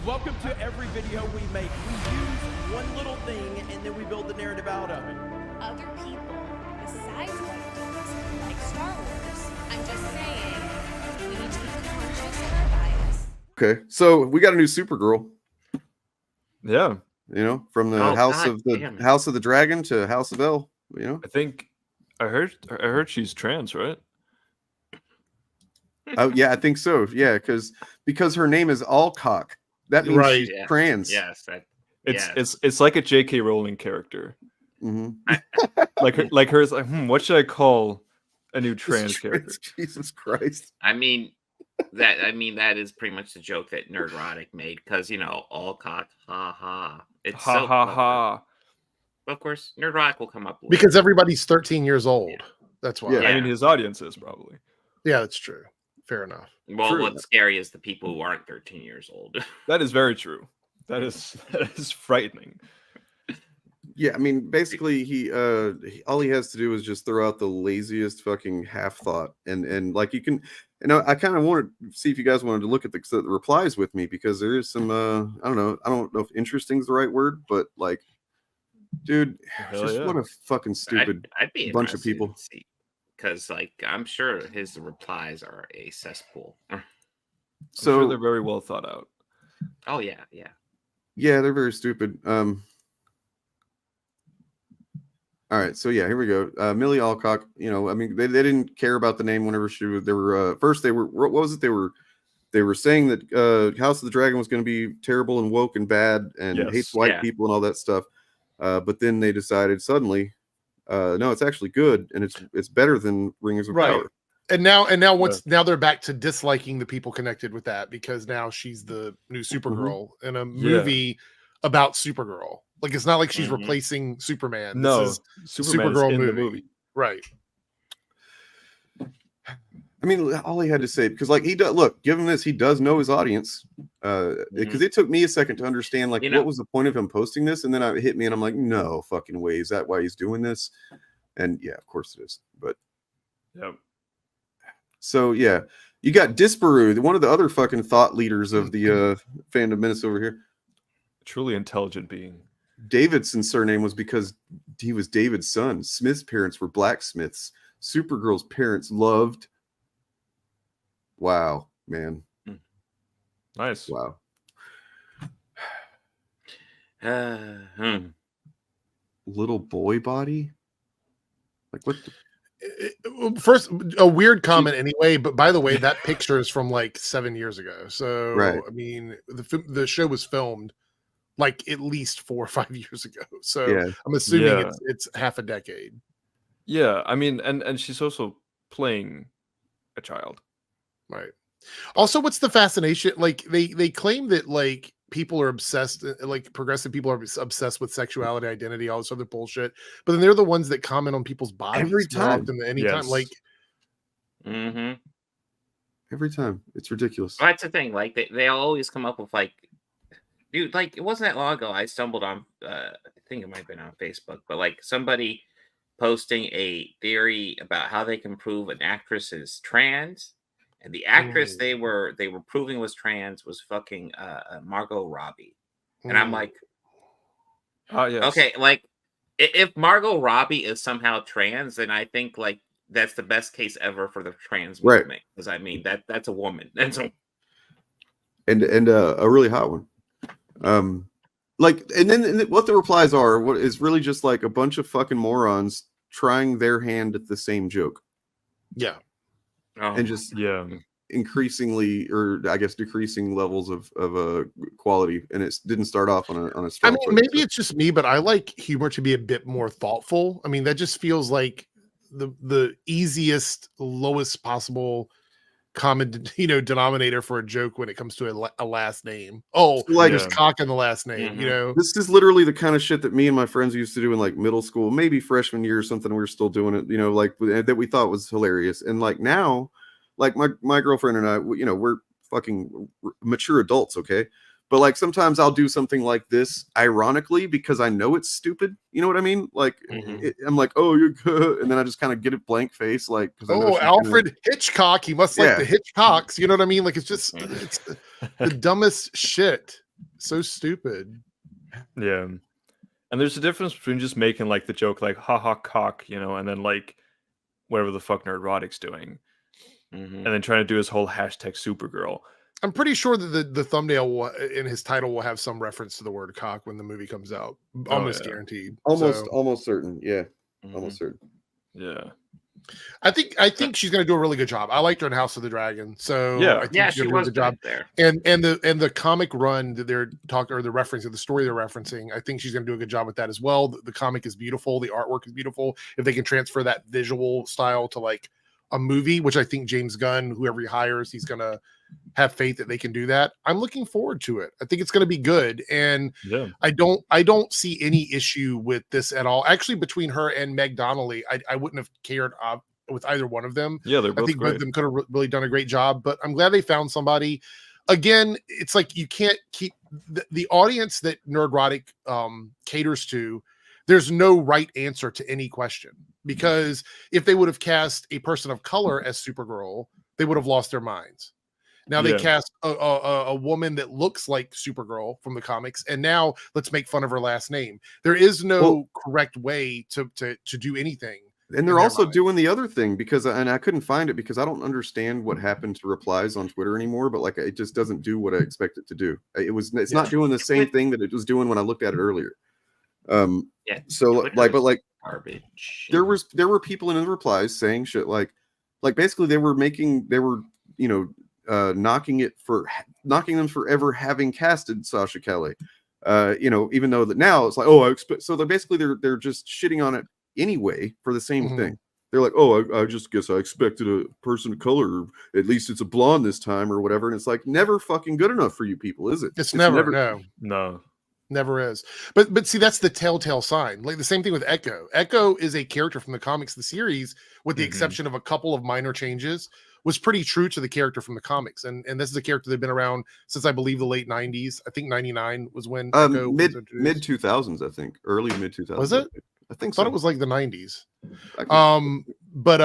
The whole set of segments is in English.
Welcome to every video we make. We use one little thing and then we build the narrative out of it. Other people besides white dudes like Star Wars. I'm just saying, we need to be conscious of our bias. Okay, so we got a new Supergirl. Yeah, you know, from the House of the Dragon to House of L. You know, I think I heard she's trans, right? Oh yeah, I think so. Yeah, because her name is Alcock. That means she's trans. Yes, it's like a J.K. Rowling character. Mm-hmm. like hers. Like, what should I call a new trans character? Jesus Christ! I mean that is pretty much the joke that Nerdrotic made because Alcock, ha ha. It's ha so ha ha. Of course, Nerdrotic will come up with because everybody's 13 years old. That's why. Yeah. I mean, his audience is probably. Yeah, that's true. Fair enough. Well, what's scary is the people who aren't 13 years old. That is very true. That is frightening. Yeah, I mean, basically, he all he has to do is just throw out the laziest fucking half thought, and like you can, I kind of wanted to see if you guys wanted to look at the replies with me because there is some I don't know if interesting is the right word, but like, dude, what a fucking stupid I'd be bunch of people. Because I'm sure his replies are a cesspool. So sure they're very well thought out. Oh yeah, they're very stupid. All right, so yeah, here we go. Millie Alcock. I mean, they didn't care about the name whenever they were first. They were what was it? They were saying that House of the Dragon was going to be terrible and woke and bad and hates white people and all that stuff. But then they decided suddenly. No, it's actually good, and it's better than Rings of Power. And now now they're back to disliking the people connected with that because now she's the new Supergirl in a movie about Supergirl. Like it's not like she's replacing Superman. No, this is Supergirl movie. Right. I mean, all he had to say, because like he does give him this, he does know his audience. Because it took me a second to understand what was the point of him posting this, and then it hit me, and I'm like, no fucking way, is that why he's doing this? And yeah, of course it is. But so yeah, you got Disparu, one of the other fucking thought leaders of the fandom minutes over here. A truly intelligent being. Davidson's surname was because he was David's son. Smith's parents were blacksmiths. Supergirl's parents loved. Wow, man. Nice. Wow. Little boy body? Like what? First, a weird comment anyway, but by the way, that picture is from like 7 years ago. So, I mean, the show was filmed like at least 4 or 5 years ago. So I'm assuming it's half a decade. Yeah, I mean, and she's also playing a child. Right. Also, what's the fascination? Like they claim that like people are obsessed, like progressive people are obsessed with sexuality, identity, all this other bullshit. But then they're the ones that comment on people's bodies every time, anytime. Like, every time, it's ridiculous. Well, that's the thing. Like they always come up with like, dude, like it wasn't that long ago. I stumbled on, I think it might have been on Facebook, but like somebody posting a theory about how they can prove an actress is trans. And the actress they were proving was trans was fucking Margot Robbie, and I'm like, oh yes, okay, like if Margot Robbie is somehow trans, then I think like that's the best case ever for the trans movement because I mean that's a woman, and a really hot one. Like, and then what the replies are, what is really just like a bunch of fucking morons trying their hand at the same joke. Yeah. And just increasingly, or I guess decreasing levels of quality, and it didn't start off on a strong. I mean, maybe it's just me, but I like humor to be a bit more thoughtful. I mean, that just feels like the easiest, lowest possible common denominator for a joke when it comes to a last name. Oh, like there's cock in the last name. This is literally the kind of shit that me and my friends used to do in like middle school, maybe freshman year or something. We were still doing it, like that we thought was hilarious. And like now, like my girlfriend and I, we're fucking mature adults, okay? But like sometimes I'll do something like this ironically because I know it's stupid. You know what I mean? Like I'm like, oh, you're good, and then I just kind of get a blank face, like, oh, Alfred Hitchcock, he must like the Hitchcocks. You know what I mean? Like it's just it's the dumbest shit. So stupid. Yeah. And there's a difference between just making like the joke like haha cock, you know, and then like whatever the fuck Nerdrotic's doing. Mhm. And then trying to do his whole hashtag Supergirl. I'm pretty sure that the thumbnail in his title will have some reference to the word cock when the movie comes out. Almost yeah. guaranteed. Almost So, almost certain. Yeah. Mhm. Almost certain. Yeah. I think she's going to do a really good job. I liked her in House of the Dragon, so Yeah. I think Yeah, she's she gonna do a was good good job. there. And the comic run that they're talking, or the reference of the story they're referencing, I think she's going to do a good job with that as well. The comic is beautiful, the artwork is beautiful. If they can transfer that visual style to like a movie, which I think James Gunn, whoever he hires, he's going to have faith that they can do that. I'm looking forward to it. I think it's going to be good, and Yeah. I don't see any issue with this at all. Actually, between her and Meg Donnelly, I wouldn't have cared with either one of them. Yeah, they're I both think both great. of them could have really done a great job, but I'm glad they found somebody. Again, it's like you can't keep the audience that Nerdrotic caters to. There's no right answer to any question, because if they would have cast a person of color as Supergirl, they would have lost their minds. Now they Yeah. cast a woman that looks like Supergirl from the comics, and now let's make fun of her last name. There is no correct way to do anything. And they're their also mind. doing the other thing because, and I couldn't find it because I don't understand what happened to replies on Twitter anymore. But like, it just doesn't do what I expect it to do. It's not doing the same thing that it was doing when I looked at it earlier. Yeah. So Twitter like, but is like, garbage. there were people in the replies saying shit like basically they were knocking them for ever having casted Sasha Kelly. Even though that now it's like, oh, I expect. So they're just shitting on it anyway for the same thing. They're like, oh, I just guess I expected a person of color. At least it's a blonde this time or whatever. And it's like never fucking good enough for you people, is it? It's never No. Never is. But see, that's the telltale sign. Like the same thing with Echo. Echo is a character from the comics, the series, with the exception of a couple of minor changes, was pretty true to the character from the comics. And this is a character that's been around since I believe the late 90s. I think 99 was when Echo was mid 2000s, I think. Early mid 2000s. Was it? I think I thought so. it was like the 90s. I But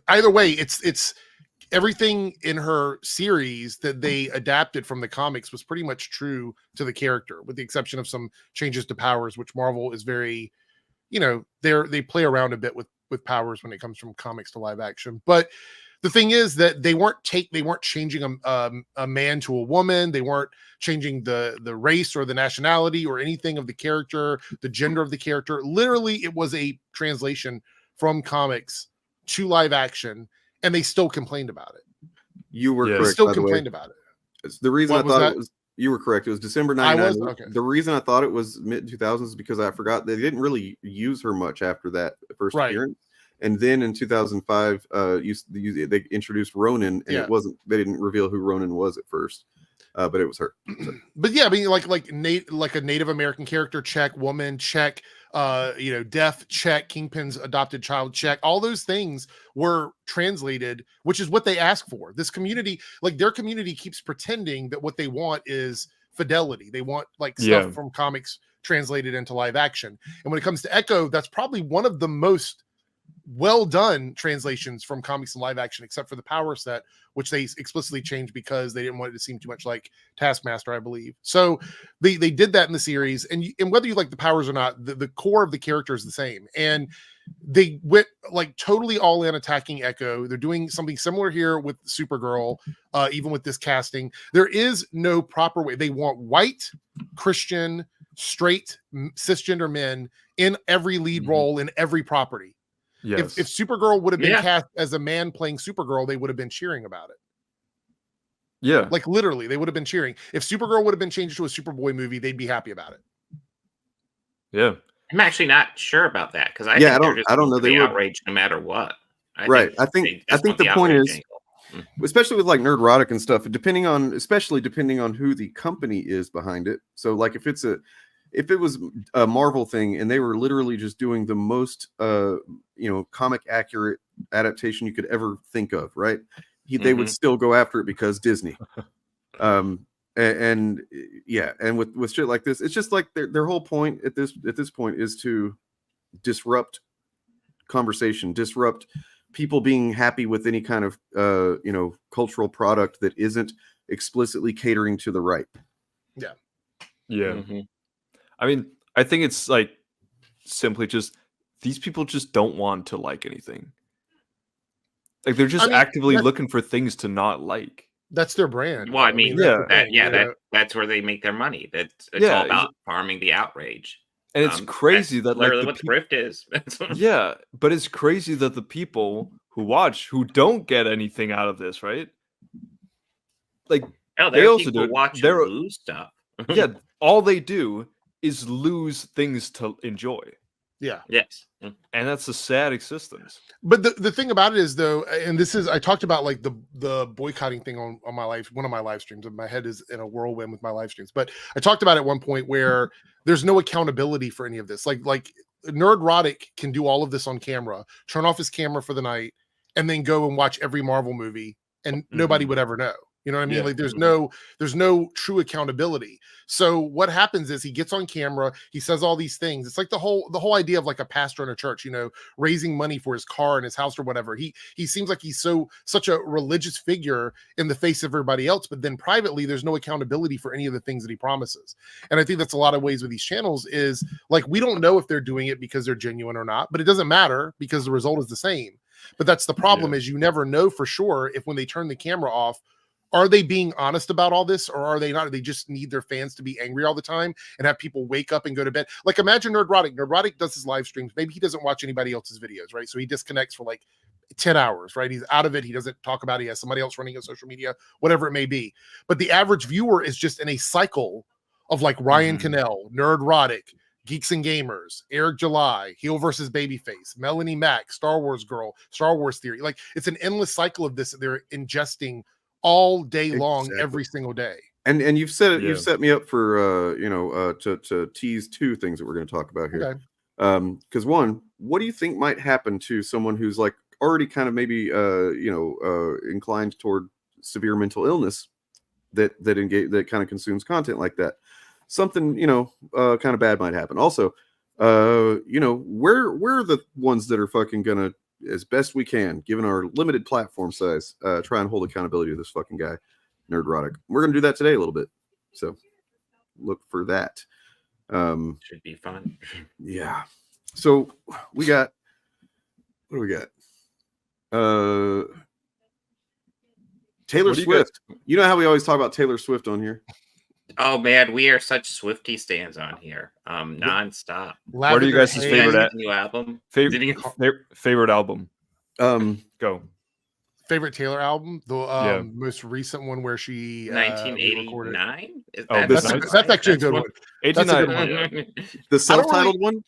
either way, it's everything in her series that they adapted from the comics was pretty much true to the character, with the exception of some changes to powers, which Marvel is very, they play around a bit with powers when it comes from comics to live action. But the thing is that they weren't changing a man to a woman. They weren't changing the race or the nationality or anything of the character, the gender of the character. Literally, it was a translation from comics to live action, and they still complained about it. You were They correct. still by the way. complained about it. It's the reason What I was thought that? it was. You were correct. It was December 99. Okay. The reason I thought it was mid 2000s is because I forgot they didn't really use her much after that first appearance. And then in 2005, they introduced Ronin, and it wasn't. They didn't reveal who Ronin was at first, but it was her. So. But yeah, I mean, like a Native American character, check. Woman, check. Deaf, check. Kingpin's adopted child, check. All those things were translated, which is what they ask for. This community, like their community, keeps pretending that what they want is fidelity. They want like stuff from comics translated into live action. And when it comes to Echo, that's probably one of the most well done translations from comics and live action, except for the power set, which they explicitly changed because they didn't want it to seem too much like Taskmaster, I believe. So they did that in the series, and whether you like the powers or not, the core of the character is the same. And they went like totally all in attacking Echo. They're doing something similar here with Supergirl, even with this casting. There is no proper way. They want white, Christian, straight, cisgender men in every lead role in every property. Yes. If Supergirl would have been cast as a man playing Supergirl, they would have been cheering about it. Yeah. Like literally, they would have been cheering. If Supergirl would have been changed to a Superboy movie, they'd be happy about it. Yeah. I'm actually not sure about that because I don't know. They outraged no matter what. I think the point is, especially with like Nerdrotic and stuff, especially depending on who the company is behind it. So like if it was a Marvel thing and they were literally just doing the most comic accurate adaptation you could ever think of, right? They would still go after it because Disney. And with shit like this, it's just like their whole point at this point is to disrupt conversation, disrupt people being happy with any kind of cultural product that isn't explicitly catering to the right. Yeah. Yeah. Mhm. I mean, I think it's like simply just these people just don't want to like anything. Like they're just mean, actively that's, looking for things to not like. that's their brand. Well, I though. mean, that's Yeah. the thing, you know? that's where they make their money. It's all Yeah, about farming the outrage. and it's crazy That's that like literally the what Thrift is. yeah, but it's crazy that the people who watch who don't get anything out of this, right? Like Oh, they there are also do people it. watch They're and lose stuff. yeah, all they do is lose things to enjoy, Yeah. Yes. and that's a sad existence. But the thing about it is though, and this is, I talked about like the boycotting thing on my live, one of my live streams, and my head is in a whirlwind with my live streams, but I talked about at one point where there's no accountability for any of this. Like Nerdrotic can do all of this on camera, turn off his camera for the night, and then go and watch every Marvel movie, and nobody would ever know. You know what I mean? Yeah. Like there's no true accountability. So what happens is he gets on camera, he says all these things. It's like the whole idea of like a pastor in a church, you know, raising money for his car and his house or whatever. He seems like he's such a religious figure in the face of everybody else, but then privately there's no accountability for any of the things that he promises. And I think that's a lot of ways with these channels is like we don't know if they're doing it because they're genuine or not, but it doesn't matter because the result is the same. But that's the problem is you never know for sure if when they turn the camera off, are they being honest about all this or are they not? They just need their fans to be angry all the time and have people wake up and go to bed. Like imagine Nerdrotic. Nerdrotic does his live streams. Maybe he doesn't watch anybody else's videos, right? So he disconnects for like 10 hours, right? He's out of it. He doesn't talk about it. He has somebody else running his social media, whatever it may be. But the average viewer is just in a cycle of like Ryan Cannell, Nerdrotic, Geeks and Gamers, Eric July, Heel versus Babyface, Melanie Mack, Star Wars Girl, Star Wars Theory. Like it's an endless cycle of this that they're ingesting all day long, Exactly. every single day. And you've said it. Yeah. You've set me up for to tease two things that we're going to talk about here. Okay. Because one, what do you think might happen to someone who's like already kind of maybe inclined toward severe mental illness that kind of consumes content like that? Something kind of bad might happen. Also, we're the ones that are fucking gonna, as best we can, given our limited platform size, try and hold accountability to this fucking guy, Nerdrotic. We're gonna do that today a little bit, so look for that. Should be fun. Yeah. So we got, what do we got? Taylor Swift. You know how we always talk about Taylor Swift on here? Oh man, we are such Swiftie stands on here, nonstop. What are you guys' favorite new album? favorite album? Go. Favorite Taylor album? The most recent one where she 1989. That's actually a good one. 89. The self-titled one.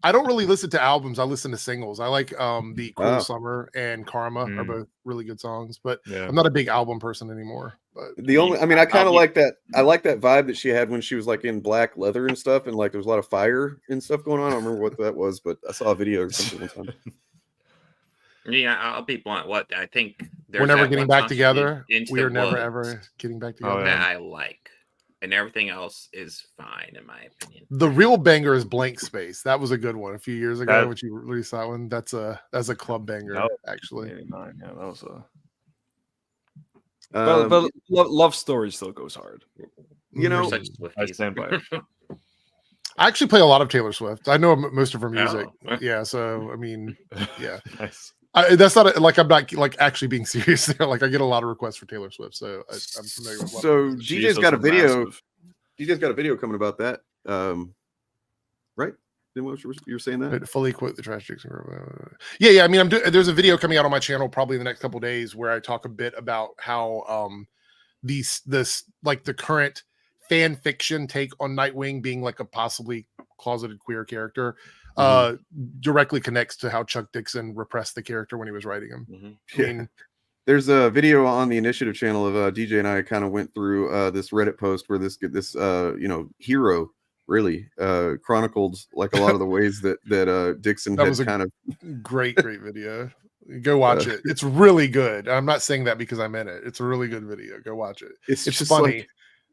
I don't really listen to albums. I listen to singles. I like the Cruel Summer and Karma are both really good songs, but I'm not a big album person anymore. But I kind of like that. I like that vibe that she had when she was like in black leather and stuff, and like there was a lot of fire and stuff going on. I don't remember what that was, but I saw a video or something one time. Yeah, I'll be blunt. What I think we're never getting back together. We are never ever getting back together. That I like, and everything else is fine in my opinion. The real banger is Blank Space. That was a good one a few years ago when you released that one. That's a club banger actually. 89. Yeah, that was a. But Love Story still goes hard. I stand by it. I actually play a lot of Taylor Swift. I know most of her music. Yeah, so I mean, yeah. Nice. That's not like I'm not like actually being serious there. Like I get a lot of requests for Taylor Swift, so I'm familiar with. So DJ's got a video. DJ's got a video coming about that, right? You were saying that? Fully quote the trash chicks. Yeah. I mean, there's a video coming out on my channel probably in the next couple of days where I talk a bit about how this like the current fan fiction take on Nightwing being like a possibly closeted queer character directly connects to how Chuck Dixon repressed the character when he was writing him. I mean, there's a video on the Initiative channel of DJ and I kind of went through this Reddit post where this hero really chronicled like a lot of the ways that Dixon that had was a kind of great video. Go watch it. It's really good. I'm not saying that because I'm in it. It's a really good video. Go watch it. It's just funny. Like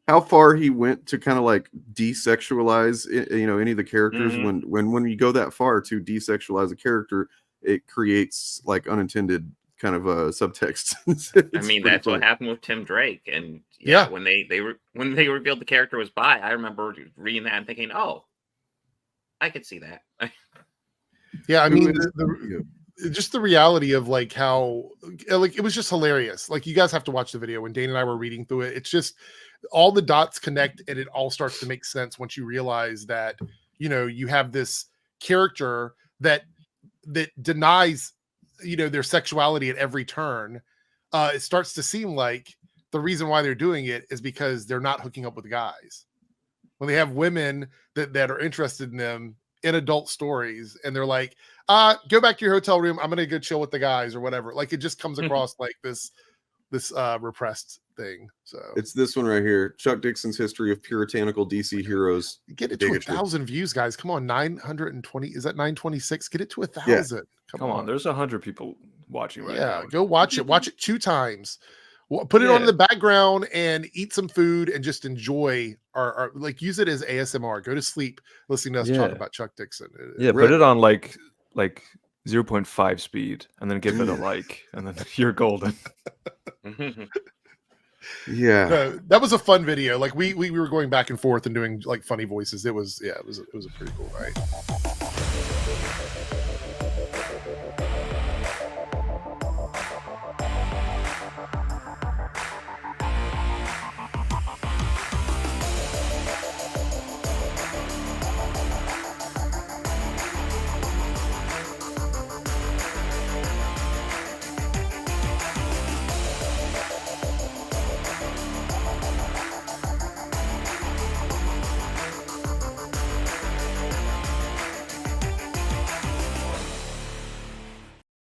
how far he went to kind of like desexualize any of the characters. When you go that far to desexualize a character, it creates like unintended kind of subtext. I mean, that's what happened with Tim Drake, and Yeah. when they revealed the character was bi, I remember reading that and thinking, oh, I could see that. Yeah, I Who mean, is- just the reality of like how like it was just hilarious. Like you guys have to watch the video. When Dane and I were reading through it, it's just all the dots connect and it all starts to make sense once you realize that, you know, you have this character that denies, you know, their sexuality at every turn. It starts to seem like the reason why they're doing it is because they're not hooking up with guys. When they have women that are interested in them in adult stories, and they're like, go back to your hotel room, I'm gonna go chill with the guys or whatever. Like it just comes across like this repressed thing. So It's this one right here, Chuck Dixon's History of Puritanical DC Heroes. get it to Bigotry. 1,000 views, guys. Come on, 920. Is that 926? Get it to 1,000. Come on, there's 100 people watching right now. Yeah, go watch it. Watch it 2 times. Put it on in the background and eat some food and just enjoy our like use it as ASMR. Go to sleep listening to us talk about Chuck Dixon. Yeah, put it on like 0.5 speed and then give it a like, and then you're golden. Yeah, No, that was a fun video. Like we were going back and forth and doing like funny voices. It was a pretty cool night.